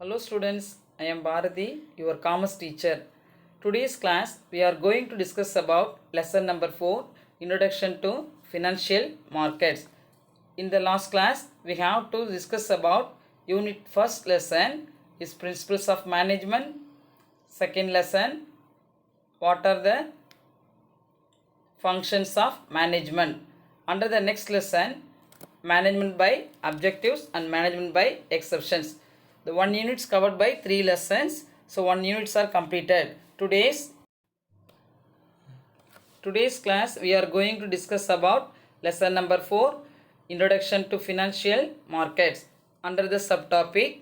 Hello students, I am Bharati, your commerce teacher. Today's class we are going to discuss about lesson number 4, Introduction to Financial Markets. In the last class we have to discuss about unit first lesson is Principles of Management. Second lesson, what are the functions of management. Under the next lesson, management by objectives and management by exceptions. The one unit is covered by 3 lessons, so 1 units are completed. Today's class we are going to discuss about lesson number 4, Introduction to Financial Markets. Under the subtopic,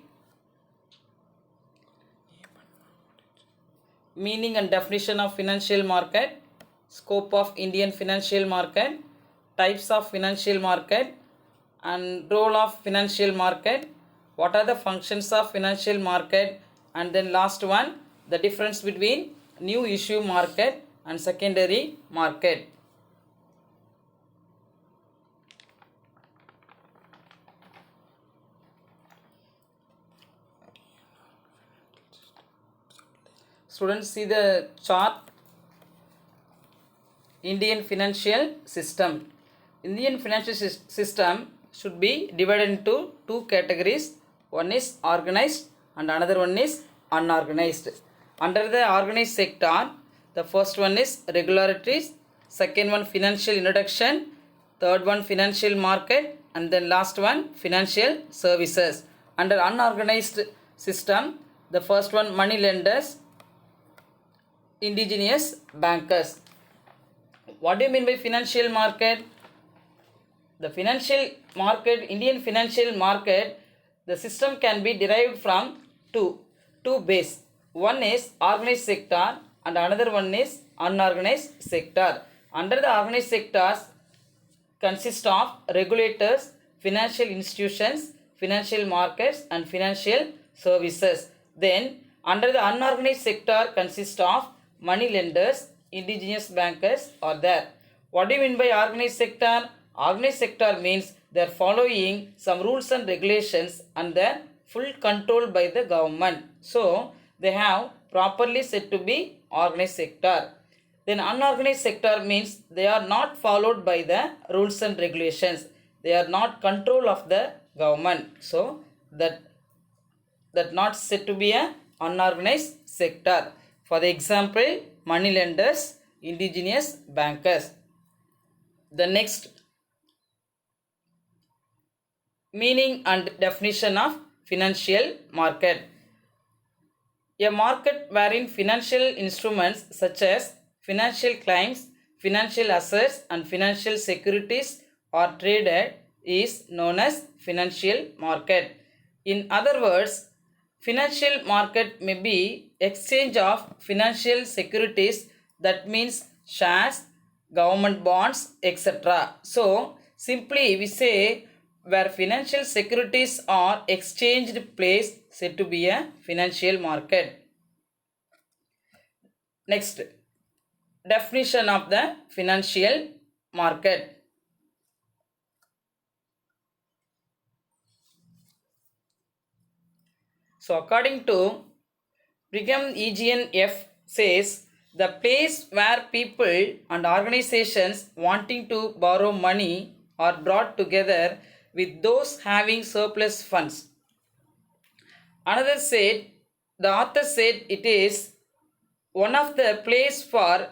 meaning and definition of financial market, scope of Indian financial market, types of financial market and role of financial market, what are the functions of financial market, and then last one, the difference between new issue market and secondary market. Students, see the chart. Indian financial system. Indian financial system should be divided into 2 categories. One is organized and another one is unorganized. Under the organized sector, the first one is regularities, second one financial introduction, third one financial market, and then last one financial services. Under unorganized system, the first one money lenders, indigenous bankers. What do you mean by financial market? The financial market, Indian financial market, the system can be derived from two base. One is organized sector and another one is unorganized sector. Under the organized sectors consist of regulators, financial institutions, financial markets and financial services. Then under the unorganized sector consists of money lenders, indigenous bankers are there. What do you mean by organized sector? Organized sector means they are following some rules and regulations and their full control by the government. So they have properly said to be organized sector. Then unorganized sector means they are not followed by the rules and regulations. They are not control of the government. So that not said to be a unorganized sector. For the example, money lenders, indigenous bankers. The next, meaning and definition of financial market. A market wherein financial instruments such as financial claims, financial assets and financial securities are traded is known as financial market. In other words, financial market may be exchange of financial securities, that means shares, government bonds, etc. So simply we say where financial securities are exchanged place said to be a financial market. Next, definition of the financial market. So according to Brigham Young F says, the place where people and organizations wanting to borrow money are brought together with those having surplus funds. Another said, the author said it is one of the place for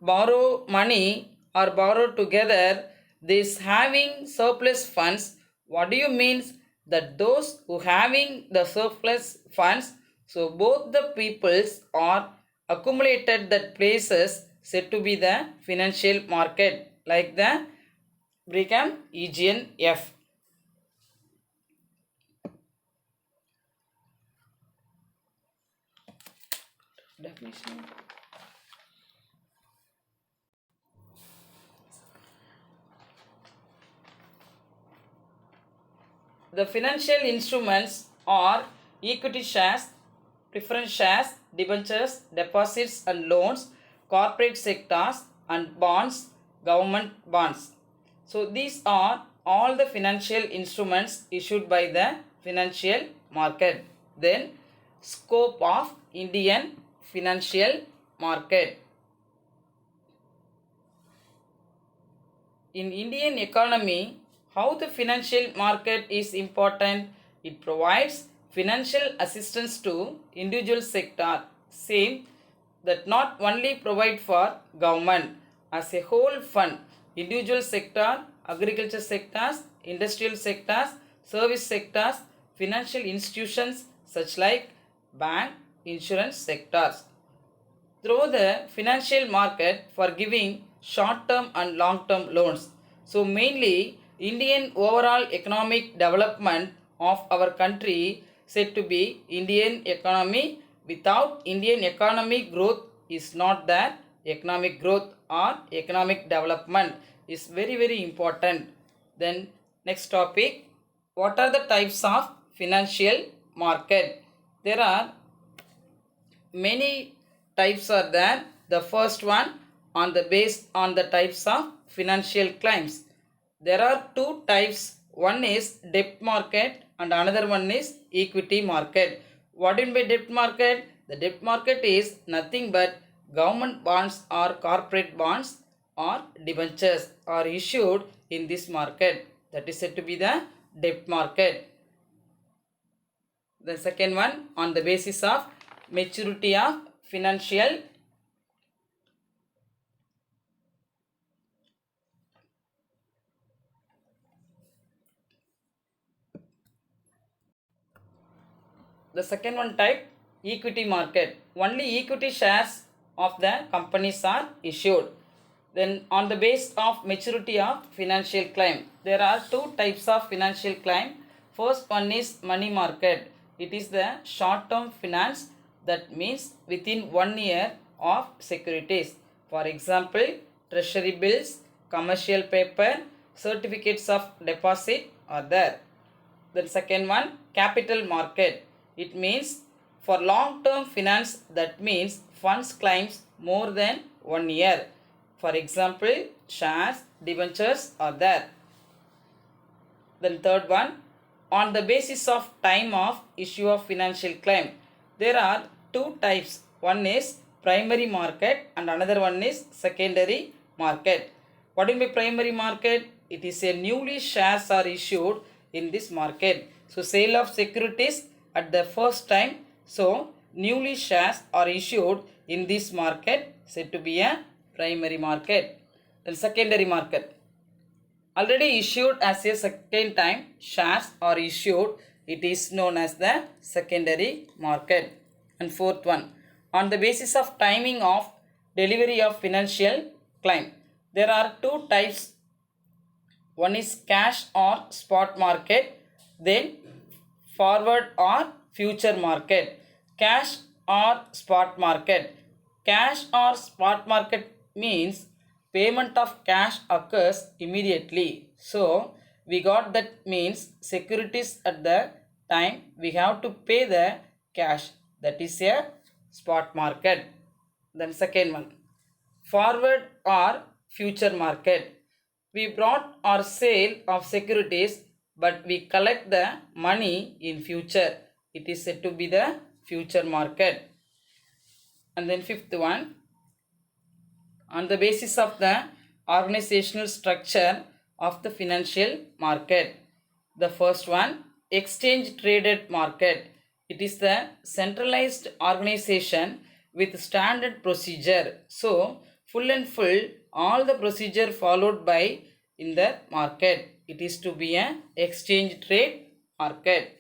borrow money or borrow together this having surplus funds. What do you mean? That those who having the surplus funds, so both the peoples are accumulated that places said to be the financial market, like the Brigham Young F. Definition. The financial instruments are equity shares, preference shares, debentures, deposits and loans, corporate sectors and bonds, government bonds. So these are all the financial instruments issued by the financial market. Then scope of Indian financial market. In Indian economy, how the financial market is important? It provides financial assistance to individual sector, same that not only provide for government as a whole fund, individual sector, agriculture sectors, industrial sectors, service sectors, financial institutions such like bank, insurance sectors through the financial market for giving short term and long term loans. So, mainly, Indian overall economic development of our country said to be Indian economy. Without Indian economy growth is not that economic growth or economic development is very very important. Then next topic, what are the types of financial market? There are many types are there. The first one on the based on the types of financial claims. There are two types. One is debt market and another one is equity market. What do you mean by debt market? The debt market is nothing but government bonds or corporate bonds or debentures are issued in this market. That is said to be the debt market. The second one on the basis of maturity of financial the second one type equity market. Only equity shares of the companies are issued. Then on the base of maturity of financial claim, there are two types of financial claim. First one is money market. It is the short term finance, that means within 1 year of securities. For example, treasury bills, commercial paper, certificates of deposit are there. Then second one, capital market. It means for long term finance, that means funds claims more than 1 year. For example, shares, debentures are there. Then third one, on the basis of time of issue of financial claim, there are two types. One is primary market and another one is secondary market. What do you mean primary market? It is a newly shares are issued in this market. So sale of securities at the first time. So newly shares are issued in this market said to be a primary market. Then secondary market, already issued as a second time shares are issued, it is known as the secondary market. And fourth one, on the basis of timing of delivery of financial claim, there are two types. One is cash or spot market, then forward or future market. Cash or spot market. Cash or spot market means payment of cash occurs immediately. So we got that means securities at the time we have to pay the cash. That is a spot market. Then second one, forward or future market. We brought or sale of securities but we collect the money in future. It is said to be the future market. And then fifth one, on the basis of the organizational structure of the financial market. The first one, exchange traded market. It is the centralized organization with standard procedure. So full and full all the procedure followed by in the market. It is to be an exchange trade market.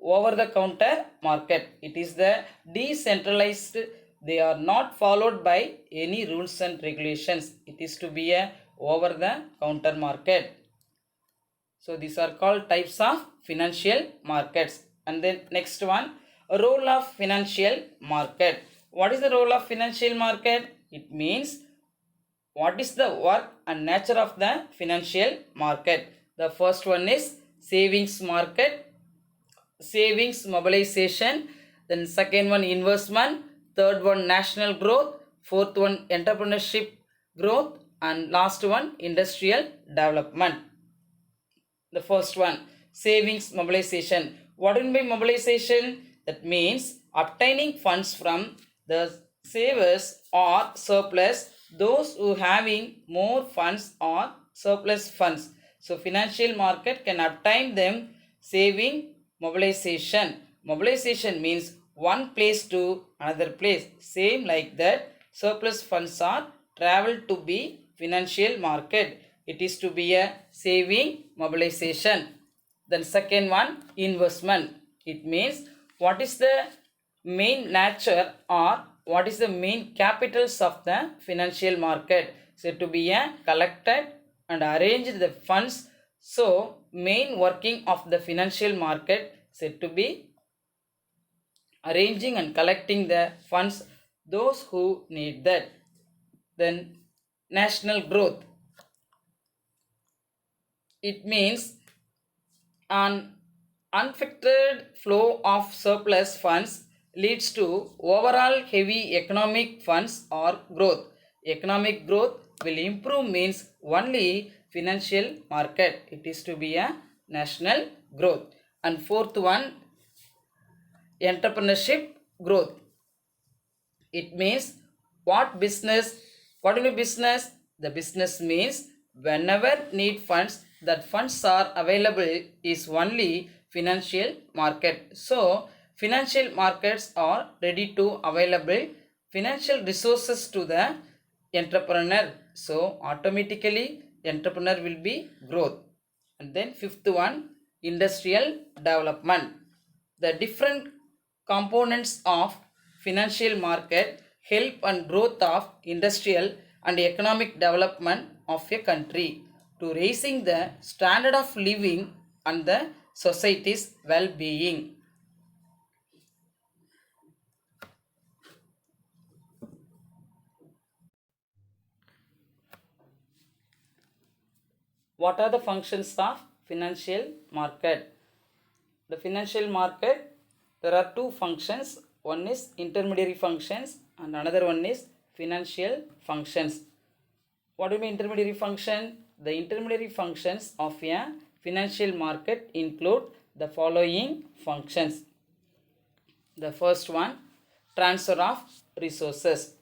Over the counter market, it is the decentralized, they are not followed by any rules and regulations. It is to be a over the counter market. So these are called types of financial markets. And then next one, role of financial market. What is the role of financial market? It means what is the work and nature of the financial market. The first one is savings market, savings mobilization. Then second one, investment. Third one, national growth. Fourth one, entrepreneurship growth. And last one, industrial development. The first one, savings mobilization. What do you mean by mobilization? That means obtaining funds from the savers or surplus, those who having more funds or surplus funds. So financial market can obtain them saving mobilization. Mobilization means one place to another place. Same like that, surplus funds are traveled to be financial market. It is to be a saving mobilization. Then second one, investment. It means what is the main nature or what is the main capitals of the financial market. So to be a collected and arranged the funds. So main working of the financial market said to be arranging and collecting the funds those who need that. Then national growth. It means an unfettered flow of surplus funds leads to overall heavy economic funds or growth. Economic growth will improve means only financial market. It is to be a national growth. And fourth one, entrepreneurship growth. It means what business, what do you business? The business means whenever need funds, that funds are available is only financial market. So financial markets are ready to available financial resources to the entrepreneur. So automatically entrepreneur will be growth. And then fifth one, industrial development. The different components of financial market help and growth of industrial and economic development of a country to raising the standard of living and the society's well-being. What are the functions of financial market? The financial market, there are two functions. One is intermediary functions and another one is financial functions. What do you mean intermediary function? The intermediary functions of a financial market include the following functions. The first one, transfer of resources.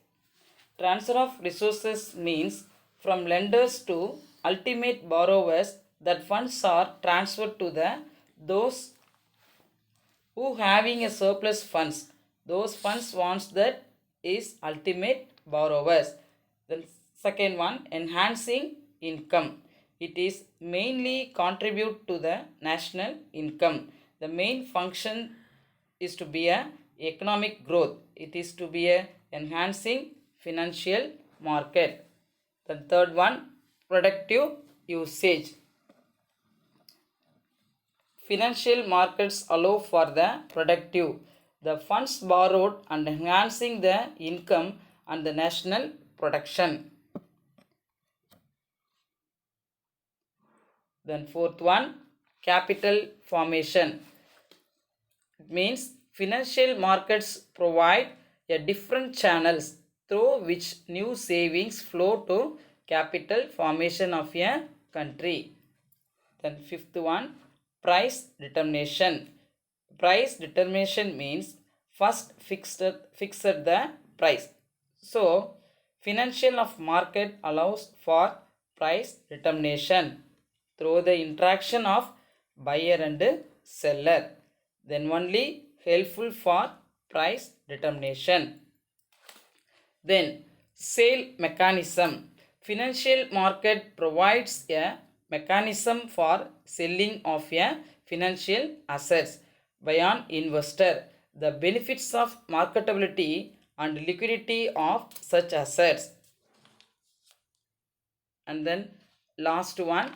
Transfer of resources means from lenders to ultimate borrowers, that funds are transferred to the those who having a surplus funds. Those funds wants that is ultimate borrowers. Then second one, enhancing income. It is mainly contribute to the national income. The main function is to be a economic growth. It is to be a enhancing financial market. The third one, productive usage. Financial markets allow for the productive, the funds borrowed and enhancing the income and the national production. Then fourth one, capital formation. It means financial markets provide a different channels through which new savings flow to capital formation of a country. Then fifth one, price determination. Price determination means first fixed the price. So financial of market allows for price determination through the interaction of buyer and seller. Then only helpful for price determination. Then sale mechanism. Financial market provides a mechanism for selling of a financial assets by an investor. The benefits of marketability and liquidity of such assets. And then last one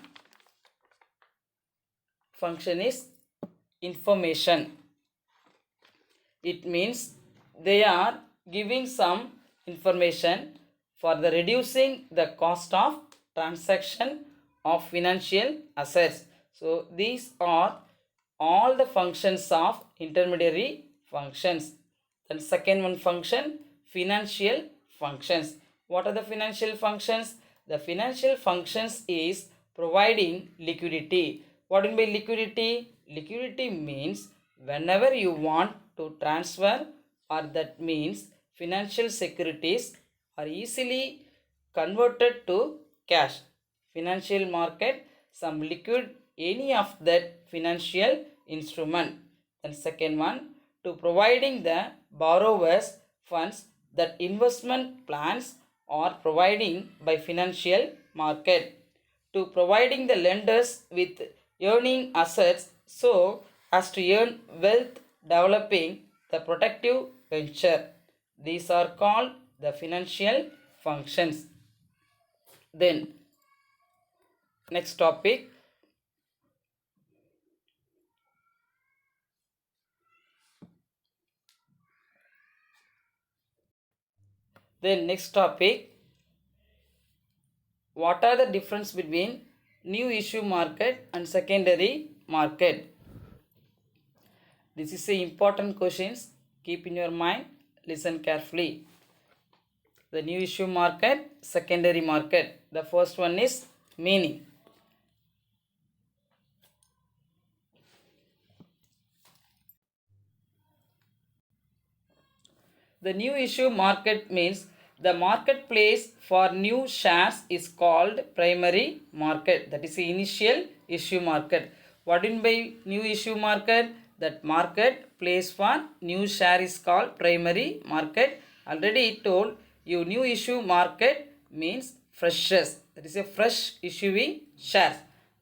function is information. It means they are giving some information for the reducing the cost of transaction of financial assets. So these are all the functions of intermediary functions. Then second one function, financial functions. What are the financial functions? The financial functions is providing liquidity. What do you mean by liquidity? Liquidity means whenever you want to transfer, or that means financial securities are easily converted to cash. Financial market, some liquid any of that financial instrument. Then second one, to providing the borrowers funds that investment plans are providing by financial market, to providing the lenders with earning assets so as to earn wealth, developing the productive venture. These are called the financial functions. Then next topic, what are the difference between new issue market and secondary market? This is a important questions. Keep in your mind, listen carefully. The new issue market, secondary market. The first one is meaning. The new issue market means the marketplace for new shares is called primary market. That is the initial issue market. What in by new issue market? That market place for new share is called primary market. Already told you, new issue market means freshers. That is a fresh issuing shares.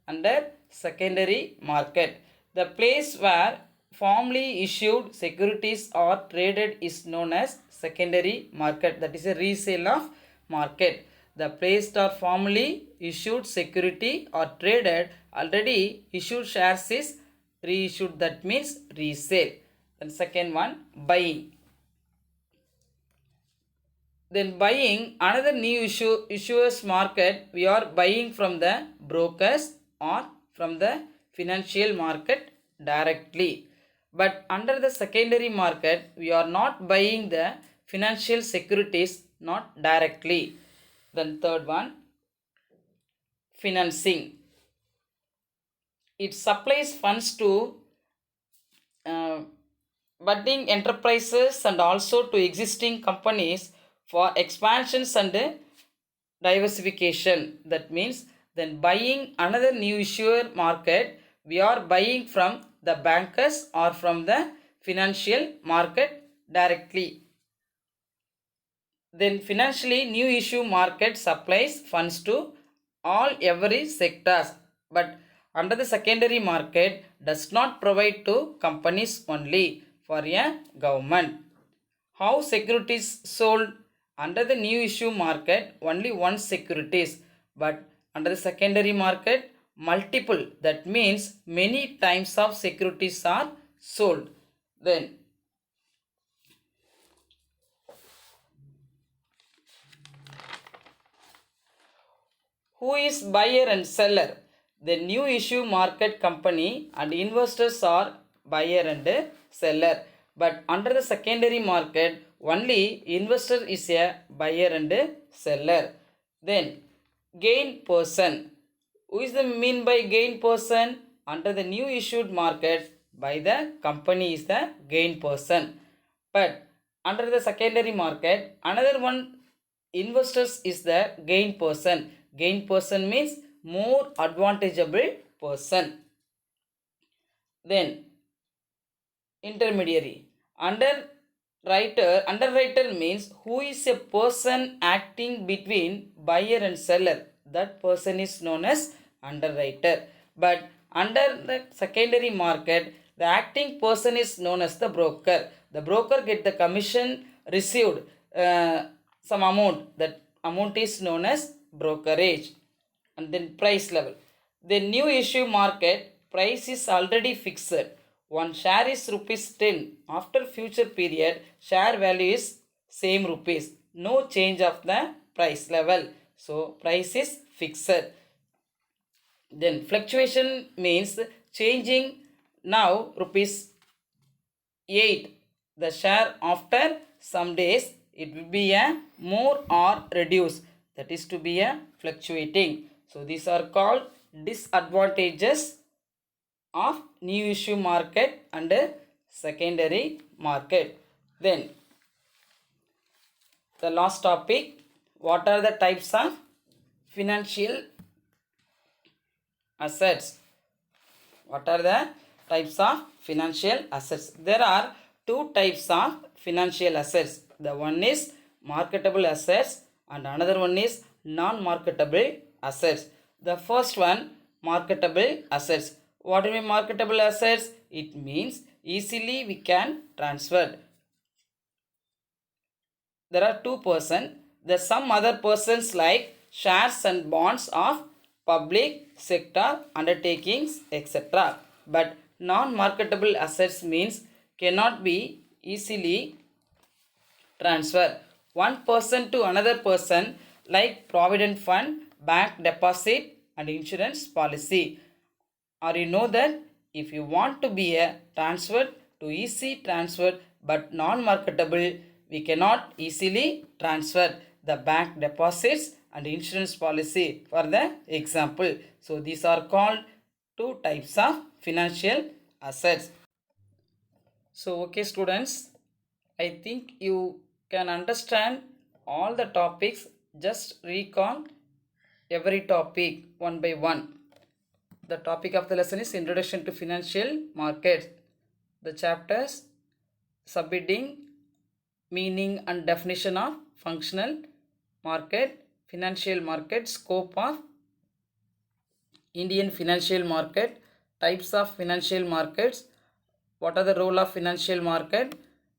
Under secondary market, the place where formerly issued securities are traded is known as secondary market. That is a resale of market. The place or formerly issued security or traded already issued shares is reissued. That means resale. Then second one, buying. Then buying, another new issuers market, we are buying from the brokers or from the financial market directly. But under the secondary market, we are not buying the financial securities, not directly. Then third one, financing. It supplies funds to uh, budding enterprises and also to existing companies for expansions and diversification. That means then buying another new issuer market, we are buying from the bankers or from the financial market directly. Then financially new issue market supplies funds to all every sectors, but under the secondary market does not provide to companies only for a government. How securities sold? Under the new issue market only one securities, but under the secondary market multiple. That means many types of securities are sold. Then who is buyer and seller? The new issue market company and investors are buyer and seller. But under the secondary market, only investor is a buyer and seller. Then gain person. Who is the mean by gain person? Under the new issued market, by the company is the gain person. But under the secondary market, another one investors is the gain person. Gain person means more advantageable person. Then intermediary. Underwriter means who is a person acting between buyer and seller. That person is known as underwriter. But under the secondary market, the acting person is known as the broker. The broker get the commission received some amount. That amount is known as brokerage. And then price level. The new issue market price is already fixed. One share is rupees 10. After future period, share value is same rupees. No change of the price level. So price is fixed. Then fluctuation means changing. Now rupees 8. The share after some days it will be a more or reduce. That is to be a fluctuating. So these are called disadvantages of new issue market and secondary market. Then the last topic, what are the types of financial assets? What are the types of financial assets? There are two types of financial assets. The one is marketable assets and another one is non-marketable assets. The first one, marketable assets. What do you mean marketable assets? It means easily we can transfer. There are two persons. There's some other persons like shares and bonds of public sector undertakings, etc. But non-marketable assets means cannot be easily transferred one person to another person like provident fund, bank deposit and insurance policy. Or you know that if you want to be a transfer to easy transfer but non-marketable, we cannot easily transfer the bank deposits and insurance policy for the example. So these are called two types of financial assets. So okay students, I think you can understand all the topics. Just recall every topic one by one. The topic of the lesson is Introduction to Financial Markets. The chapters subheading meaning and definition of functional market, financial market, scope of Indian financial market, types of financial markets, what are the role of financial market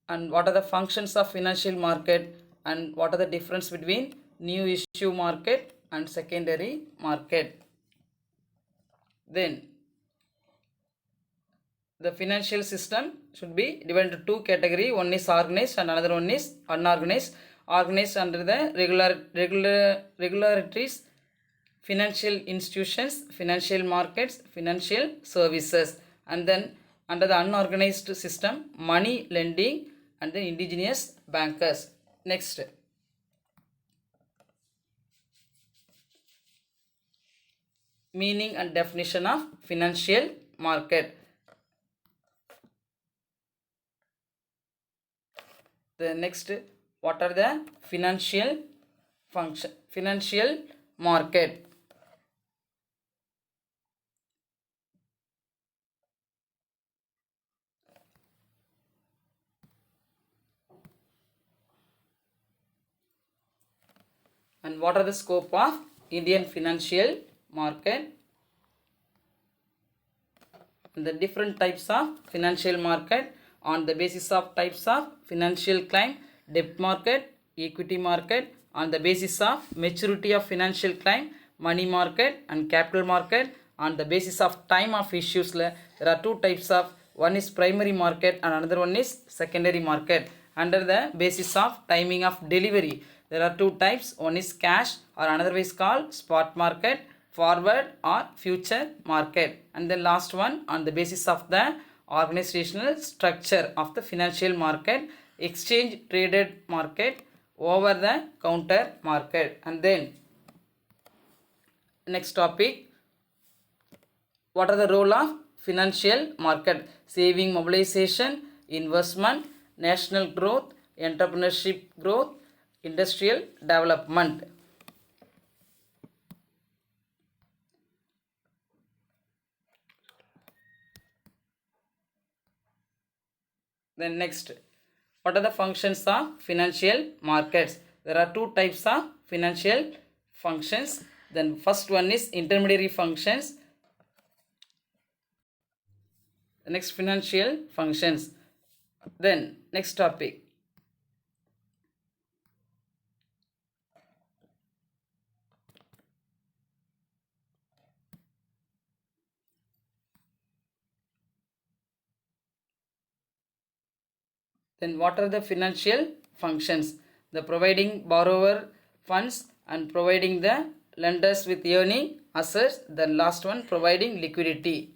and what are the functions of financial market and what are the difference between new issue market and secondary market. Then the financial system should be divided into two categories. One is organized and another one is unorganized. Organized under the regularities, financial institutions, financial markets, financial services, and then under the unorganized system, money lending and the indigenous bankers. Next, meaning and definition of financial market. The next, what are the financial market? And what are the scope of Indian financial market? And the different types of financial market on the basis of types of financial claim, debt market, equity market, on the basis of maturity of financial claim, money market and capital market, on the basis of time of issues. There are two types of, one is primary market and another one is secondary market. Under the basis of timing of delivery, there are two types, one is cash or another is called spot market, forward or future market, and the last one on the basis of the organizational structure of the financial market, exchange traded market, over the counter market. And then next topic, what are the role of financial market? Saving mobilization, investment, national growth, entrepreneurship growth, industrial development. Then next, what are the functions of financial markets? There are two types of financial functions. Then first one is intermediary functions. The next, financial functions. Then next topic, then what are the financial functions? The providing borrower funds and providing the lenders with earning assets. The last one, providing liquidity.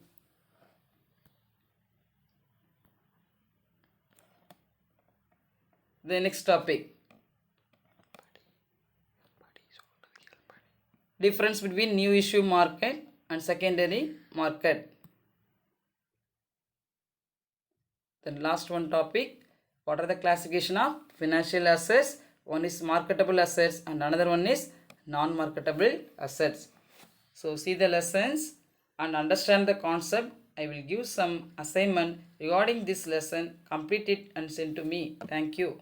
The next topic, difference between new issue market and secondary market. Then last one topic, what are the classification of financial assets? One is marketable assets and another one is non-marketable assets. So see the lessons and understand the concept. I will give some assignment regarding this lesson. Complete it and send to me. Thank you.